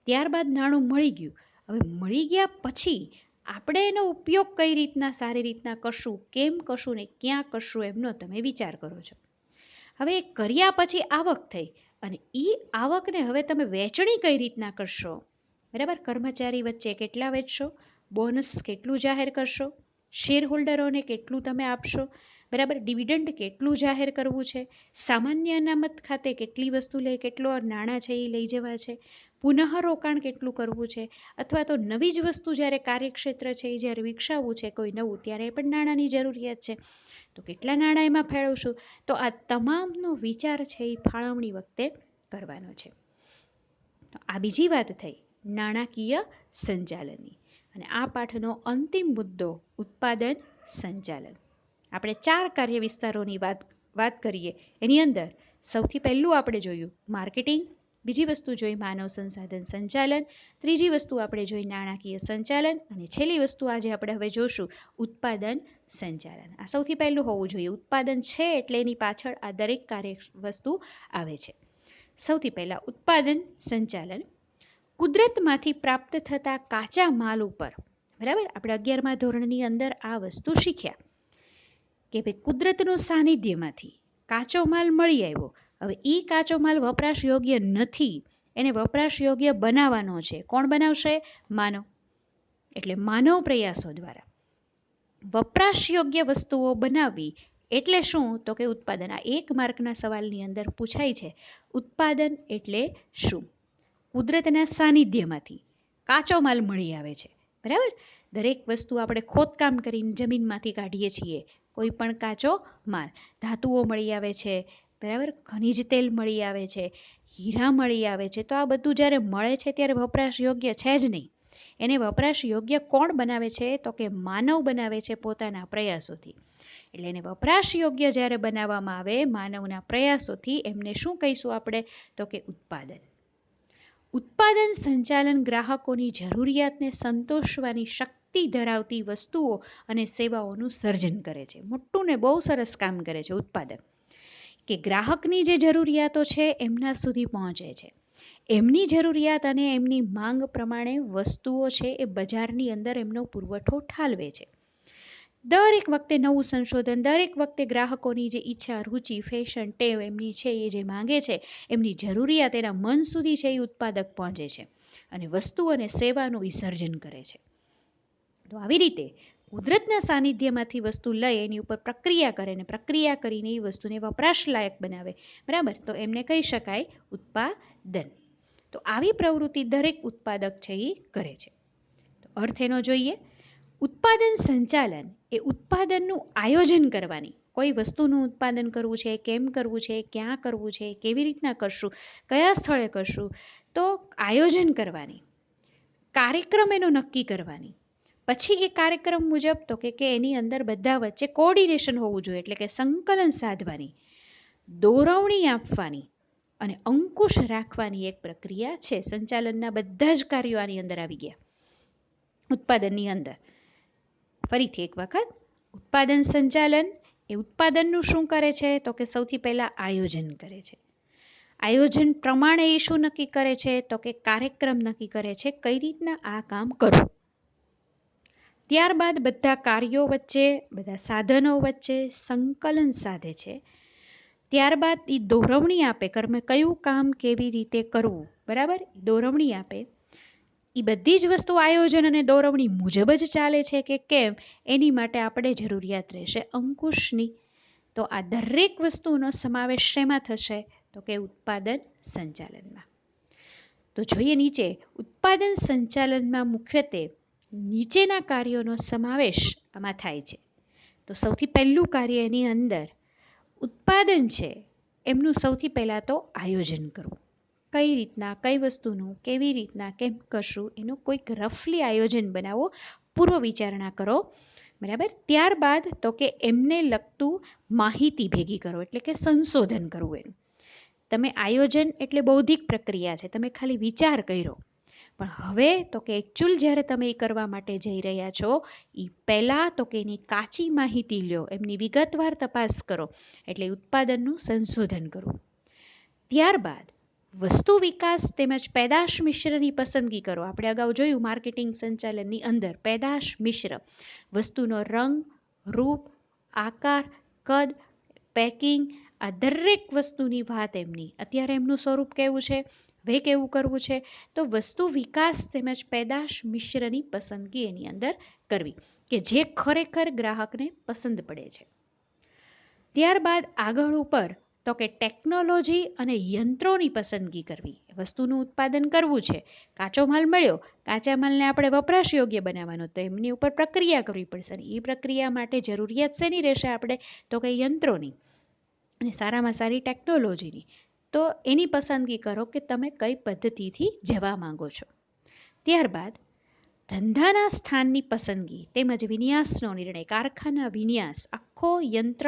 ત્યારબાદ નાણું મળી ગયું, હવે મળી ગયા પછી આપણે એનો ઉપયોગ કઈ રીતના, સારી રીતના કરશું, કેમ કરશું ને ક્યાં કરશું એમનો તમે વિચાર કરો છો. હવે એ કર્યા પછી આવક થઈ અને એ આવકને હવે તમે વહેંચણી કઈ રીતના કરશો, બરાબર, કર્મચારી વચ્ચે કેટલા વહેંચશો, બોનસ કેટલું જાહેર કરશો, શેર હોલ્ડરોને કેટલું તમે આપશો, બરાબર, ડિવિડન્ડ કેટલું જાહેર કરવું છે, સામાન્ય અનામત ખાતે કેટલી વસ્તુ લઈ કેટલો નાણાં છે એ લઈ જવા છે, પુનઃરોકાણ કેટલું કરવું છે, અથવા તો નવી જ વસ્તુ જ્યારે કાર્યક્ષેત્ર છે એ જ્યારે વિકસાવવું છે કોઈ નવું, ત્યારે પણ નાણાંની જરૂરિયાત છે, તો કેટલા નાણાં એમાં ફાળવશું. તો આ તમામનો વિચાર છે એ ફાળવણી વખતે કરવાનો છે. તો આ બીજી વાત થઈ નાણાકીય સંચાલનની. અને આ પાઠનો અંતિમ મુદ્દો ઉત્પાદન સંચાલન. આપણે 4 કાર્ય વિસ્તારોની વાત કરીએ. એની અંદર સૌથી પહેલું આપણે જોયું માર્કેટિંગ, બીજી વસ્તુ જોઈ માનવ સંસાધન સંચાલન, ત્રીજી વસ્તુ આપણે જોઈ નાણાકીય સંચાલન, અને છેલ્લી વસ્તુ આજે આપણે હવે જોશું ઉત્પાદન સંચાલન. આ સૌથી પહેલું હોવું જોઈએ. ઉત્પાદન છે એટલે એની પાછળ આ દરેક કાર્ય વસ્તુ આવે છે. સૌથી પહેલાં ઉત્પાદન સંચાલન. કુદરતમાંથી પ્રાપ્ત થતા કાચા માલ ઉપર, બરાબર, આપણે 11મા ધોરણની અંદર આ વસ્તુ શીખ્યા કે ભાઈ કુદરતનું સાનિધ્યમાંથી કાચો માલ મળી આવ્યો. હવે એ કાચો માલ વપરાશ યોગ્ય નથી, એને વપરાશ યોગ્ય બનાવવાનો છે. કોણ બનાવશે? માનવ. એટલે માનવ પ્રયાસો દ્વારા વપરાશ યોગ્ય વસ્તુઓ બનાવવી એટલે શું? તો કે ઉત્પાદન. આ 1 માર્કના સવાલની અંદર પૂછાય છે. ઉત્પાદન એટલે શું? કુદરતના સાનિધ્યમાંથી કાચો માલ મળી આવે છે, બરાબર. દરેક વસ્તુ આપણે ખોદકામ કરીને જમીનમાંથી કાઢીએ છીએ. કોઈ પણ કાચો માલ, ધાતુઓ મળી આવે છે, બરાબર, ખનિજ તેલ મળી આવે છે, હીરા મળી આવે છે. તો આ બધું જ્યારે મળે છે ત્યારે વપરાશ યોગ્ય છે જ નહીં. એને વપરાશ યોગ્ય કોણ બનાવે છે? તો કે માનવ બનાવે છે પોતાના પ્રયાસોથી. એટલે એને વપરાશ યોગ્ય જ્યારે બનાવવામાં આવે માનવના પ્રયાસોથી, એમને શું કહીશું આપણે? તો કે ઉત્પાદન. ઉત્પાદન સંચાલન ગ્રાહકોની જરૂરિયાતને સંતોષવાની શક્તિ ધરાવતી વસ્તુઓ અને સેવાઓનું સર્જન કરે છે. મોટું ને બહુ સરસ કામ કરે છે ઉત્પાદન, કે ગ્રાહકની જે જરૂરિયાતો છે એમના સુધી પહોંચે છે. એમની જરૂરિયાત અને એમની માંગ પ્રમાણે વસ્તુઓ છે એ બજારની અંદર એમનો પુરવઠો ઠાલવે છે. દરેક વખતે નવું સંશોધન, દરેક વખતે ગ્રાહકોની જે ઈચ્છા, રુચિ, ફેશન, ટેવ એમની છે એ જે માંગે છે, એમની જરૂરિયાત એના મન સુધી છે એ ઉત્પાદક પહોંચે છે અને વસ્તુ અને સેવાનું વિસર્જન કરે છે. તો આવી રીતે કુદરતના સાનિધ્યમાંથી વસ્તુ લઈ એની ઉપર પ્રક્રિયા કરે ને પ્રક્રિયા કરીને એ વસ્તુને વપરાશ લાયક બનાવે, બરાબર, તો એમને કહી શકાય ઉત્પાદન. તો આવી પ્રવૃત્તિ દરેક ઉત્પાદક છે એ કરે છે. તો અર્થ એનો જોઈએ. ઉત્પાદન સંચાલન એ ઉત્પાદનનું આયોજન કરવાની, કોઈ વસ્તુનું ઉત્પાદન કરવું છે, કેમ કરવું છે, ક્યાં કરવું છે, કેવી રીતના કરશું, કયા સ્થળે કરશું, તો આયોજન કરવાની, કાર્યક્રમ એનો નક્કી કરવાની, પછી એ કાર્યક્રમ મુજબ તો કે એની અંદર બધા વચ્ચે કોઓર્ડિનેશન હોવું જોઈએ, એટલે કે સંકલન સાધવાની, દોરવણી આપવાની અને અંકુશ રાખવાની એક પ્રક્રિયા છે. સંચાલનના બધા જ કાર્યો આની અંદર આવી ગયા ઉત્પાદનની અંદર. ફરીથી એક વખત, ઉત્પાદન સંચાલન એ ઉત્પાદનનું શું કરે છે? તો કે સૌથી પહેલાં આયોજન કરે છે. આયોજન પ્રમાણે એ શું નક્કી કરે છે? તો કે કાર્યક્રમ નક્કી કરે છે, કઈ રીતના આ કામ કરવું. ત્યારબાદ બધા કાર્યો વચ્ચે, બધા સાધનો વચ્ચે સંકલન સાધે છે. ત્યારબાદ એ દોરવણી આપે, કર્મે કયું કામ કેવી રીતે કરવું, બરાબર, દોરવણી આપે. એ બધી જ વસ્તુ આયોજન અને દોરવણી મુજબ જ ચાલે છે કે કેમ, એની માટે આપણે જરૂરિયાત રહેશે અંકુશની. તો આ દરેક વસ્તુનો સમાવેશ શેમાં થશે? તો કે ઉત્પાદન સંચાલનમાં. તો જોઈએ નીચે, ઉત્પાદન સંચાલનમાં મુખ્યત્વે નીચેના કાર્યોનો સમાવેશ આમાં થાય છે. તો સૌથી પહેલું કાર્ય એની અંદર ઉત્પાદન છે એમનું સૌથી પહેલાં તો આયોજન કરવું. કઈ રીતના, કઈ વસ્તુનું, કેવી રીતના, કેમ કરશું, એનું કોઈક રફલી આયોજન બનાવો, પૂર્વ વિચારણા કરો, બરાબર. ત્યારબાદ તો કે એમને લગતું માહિતી ભેગી કરો, એટલે કે સંશોધન કરવું એનું. તમે આયોજન એટલે બૌદ્ધિક પ્રક્રિયા છે, તમે ખાલી વિચાર કર્યો, પણ હવે તો કે એકચ્યુઅલ જ્યારે તમે એ કરવા માટે જઈ રહ્યા છો એ પહેલાં તો કે એની કાચી માહિતી લ્યો, એમની વિગતવાર તપાસ કરો, એટલે ઉત્પાદનનું સંશોધન કરવું. ત્યારબાદ વસ્તુ વિકાસ તેમજ પેદાશ મિશ્રની પસંદગી કરો. આપણે અગાઉ જોયું માર્કેટિંગ સંચાલનની અંદર પેદાશ મિશ્ર, વસ્તુનો રંગ, રૂપ, આકાર, કદ, પેકિંગ, આ દરેક વસ્તુની વાત એમની. અત્યારે એમનું સ્વરૂપ કેવું છે, હવે કેવું કરવું છે, તો વસ્તુ વિકાસ તેમજ પેદાશ મિશ્રની પસંદગી એની અંદર કરવી કે જે ખરેખર ગ્રાહકને પસંદ પડે છે. ત્યારબાદ આગળ ઉપર તો કે ટેકનોલોજી અને યંત્રોની પસંદગી કરવી. વસ્તુનું ઉત્પાદન કરવું છે, કાચો માલ મળ્યો, કાચા માલને આપણે વપરાશ યોગ્ય બનાવવાનો, તો એમની ઉપર પ્રક્રિયા કરવી પડશે. અને એ પ્રક્રિયા માટે જરૂરિયાત શેની રહેશે આપણે? તો કે યંત્રોની અને સારામાં સારી ટેકનોલોજીની. તો એની પસંદગી કરો કે તમે કઈ પદ્ધતિથી જવા માંગો છો. ત્યારબાદ ધંધાના સ્થાનની પસંદગી તેમજ વિન્યાસનો નિર્ણય. કારખાના વિન્યાસ, આખો યંત્ર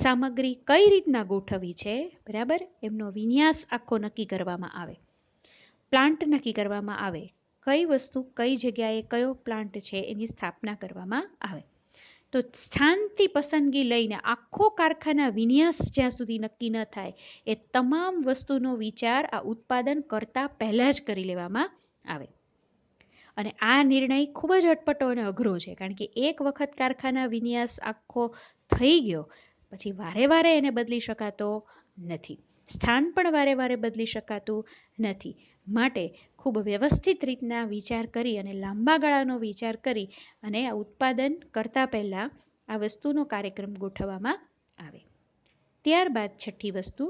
સામગ્રી કઈ રીતના ગોઠવવી છે, બરાબર, એમનો વિન્યાસ આખો નક્કી કરવામાં આવે, પ્લાન્ટ નક્કી કરવામાં આવે, કઈ વસ્તુ કઈ જગ્યાએ કયો પ્લાન્ટ છે એની સ્થાપના કરવામાં આવે. તો સ્થાનથી પસંદગી લઈને આખો કારખાના વિન્યાસ જ્યાં સુધી નક્કી ન થાય એ તમામ વસ્તુનો વિચાર આ ઉત્પાદન કરતા પહેલાં જ કરી લેવામાં આવે. અને આ નિર્ણય ખૂબ જ અટપટો અને અઘરો છે, કારણ કે એક વખત કારખાના વિન્યાસ આખો થઈ ગયો પછી વારે વારે એને બદલી શકાતો નથી. સ્થાન પણ વારે વારે બદલી શકાતું નથી. માટે ખૂબ વ્યવસ્થિત રીતના વિચાર કરી અને લાંબા ગાળાનો વિચાર કરી અને આ ઉત્પાદન કરતાં પહેલાં આ વસ્તુનો કાર્યક્રમ ગોઠવવામાં આવે. ત્યારબાદ છઠ્ઠી વસ્તુ,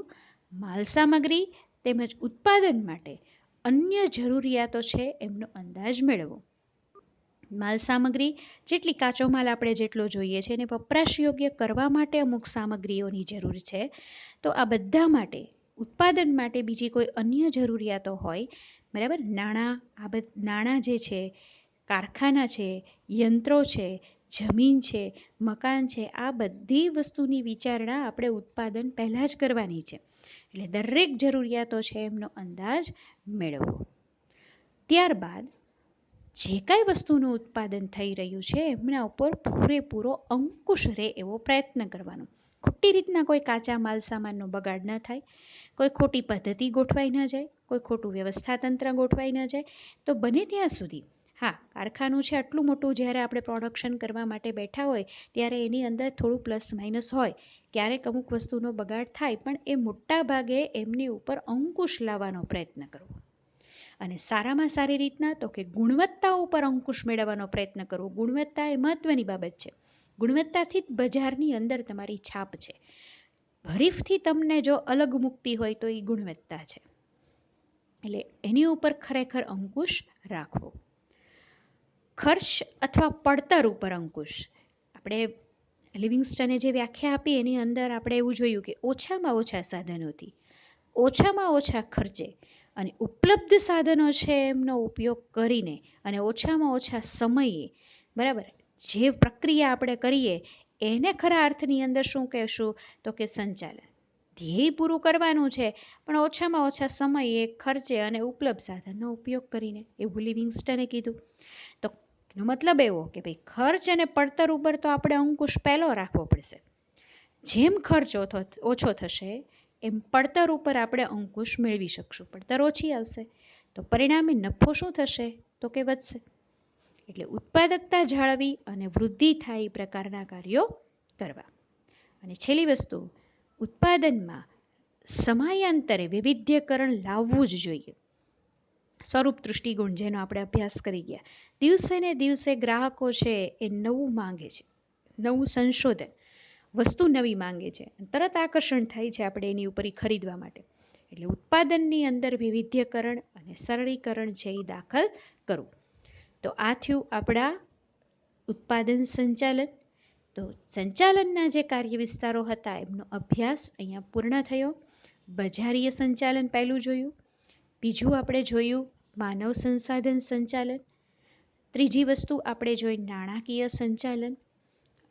માલ સામગ્રી તેમજ ઉત્પાદન માટે અન્ય જરૂરિયાતો છે એમનો અંદાજ મેળવો. માલ સામગ્રી જેટલી કાચો માલ આપણે જેટલો જોઈએ છે એને વપરાશ યોગ્ય કરવા માટે અમુક સામગ્રીઓની જરૂર છે. તો આ બધા માટે ઉત્પાદન માટે બીજી કોઈ અન્ય જરૂરિયાતો હોય, બરાબર, નાણાં જે છે, કારખાના છે, યંત્રો છે, જમીન છે, મકાન છે, આ બધી વસ્તુની વિચારણા આપણે ઉત્પાદન પહેલાં જ કરવાની છે. એટલે દરેક જરૂરિયાતો છે એમનો અંદાજ મેળવવો. ત્યારબાદ જે કાંઈ વસ્તુનું ઉત્પાદન થઈ રહ્યું છે એમના ઉપર પૂરેપૂરો અંકુશ રહે એવો પ્રયત્ન કરવાનો. ખોટી રીતના કોઈ કાચા માલ સામાનનો બગાડ ન થાય, કોઈ ખોટી પદ્ધતિ ગોઠવાઈ ન જાય, કોઈ ખોટું વ્યવસ્થા તંત્ર ગોઠવાઈ ન જાય. તો બને ત્યાં સુધી, હા, કારખાનું છે આટલું મોટું, જ્યારે આપણે પ્રોડક્શન કરવા માટે બેઠા હોય ત્યારે એની અંદર થોડું પ્લસ માઇનસ હોય, ક્યારેક અમુક વસ્તુનો બગાડ થાય, પણ એ મોટા ભાગે એમની ઉપર અંકુશ લાવવાનો પ્રયત્ન કરવો. અને સારામાં સારી રીતના તો કે ગુણવત્તા ઉપર અંકુશ મેળવવાનો પ્રયત્ન કરવો. ગુણવત્તા એ મહત્વની બાબત છે. ગુણવત્તાથી જ બજારની અંદર તમારી છાપ છે. હરીફથી તમને જો અલગ મૂકતી હોય તો એ ગુણવત્તા છે. એટલે એની ઉપર ખરેખર અંકુશ રાખવો. ખર્ચ અથવા પડતર ઉપર અંકુશ. આપણે લિવિંગસ્ટને જે વ્યાખ્યા આપી એની અંદર આપણે એવું જોયું કે ઓછામાં ઓછા સાધનોથી ઓછામાં ઓછા ખર્ચે અને ઉપલબ્ધ સાધનો છે એમનો ઉપયોગ કરીને અને ઓછામાં ઓછા સમયે, બરાબર, જે પ્રક્રિયા આપણે કરીએ એને ખરા અર્થની અંદર શું કહેશું? તો કે સંચાલન. ધ્યેય પૂરું કરવાનું છે પણ ઓછામાં ઓછા સમયે, ખર્ચે અને ઉપલબ્ધ સાધનનો ઉપયોગ કરીને, એવું લિવિંગસ્ટને કીધું. તો એનો મતલબ એવો કે ભાઈ ખર્ચ અને પડતર ઉપર તો આપણે અંકુશ પહેલો રાખવો પડશે. જેમ ખર્ચ ઓછો થશે એમ પડતર ઉપર આપણે અંકુશ મેળવી શકશું. પડતર ઓછી આવશે તો પરિણામે નફો શું થશે? તો કે વધશે. એટલે ઉત્પાદકતા જાળવી અને વૃદ્ધિ થાય એ પ્રકારના કાર્યો કરવા. અને છેલ્લી વસ્તુ, ઉત્પાદનમાં સમયાંતરે વૈવિધ્યકરણ લાવવું જ જોઈએ. સ્વરૂપ દૃષ્ટિકોણ જેનો આપણે અભ્યાસ કરી ગયા. દિવસે ને દિવસે ગ્રાહકો છે એ નવું માંગે છે, નવું સંશોધન, વસ્તુ નવી માંગે છે, તરત આકર્ષણ થાય છે આપણે એની ઉપર ખરીદવા માટે. એટલે ઉત્પાદનની અંદર વૈવિધ્યકરણ અને સરળીકરણ છે એ દાખલ કરવું. તો આ થયું આપણા ઉત્પાદન સંચાલન. તો સંચાલનના જે કાર્ય વિસ્તારો હતા એમનો અભ્યાસ અહીંયા પૂર્ણ થયો. બજારીય સંચાલન પહેલું જોયું, બીજું આપણે જોયું માનવ સંસાધન સંચાલન, ત્રીજી વસ્તુ આપણે જોઈ નાણાકીય સંચાલન,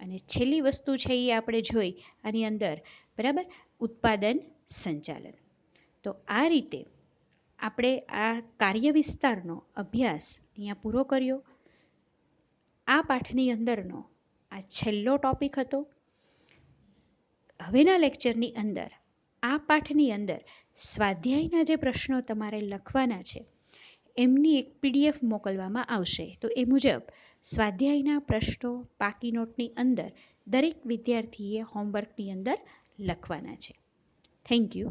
અને છેલ્લી વસ્તુ છે એ આપણે જોઈ આની અંદર, બરાબર, ઉત્પાદન સંચાલન. તો આ રીતે આપણે આ કાર્ય વિસ્તારનો અભ્યાસ અહીંયા પૂરો કર્યો. આ પાઠની અંદરનો આ છેલ્લો ટોપિક હતો. હવેના લેક્ચરની અંદર આ પાઠની અંદર સ્વાધ્યાયના જે પ્રશ્નો તમારે લખવાના છે એમની એક PDF મોકલવામાં આવશે. તો એ મુજબ સ્વાધ્યાયના પ્રશ્નો પાકી નોટની અંદર દરેક વિદ્યાર્થીએ હોમવર્કની અંદર લખવાના છે. Thank you.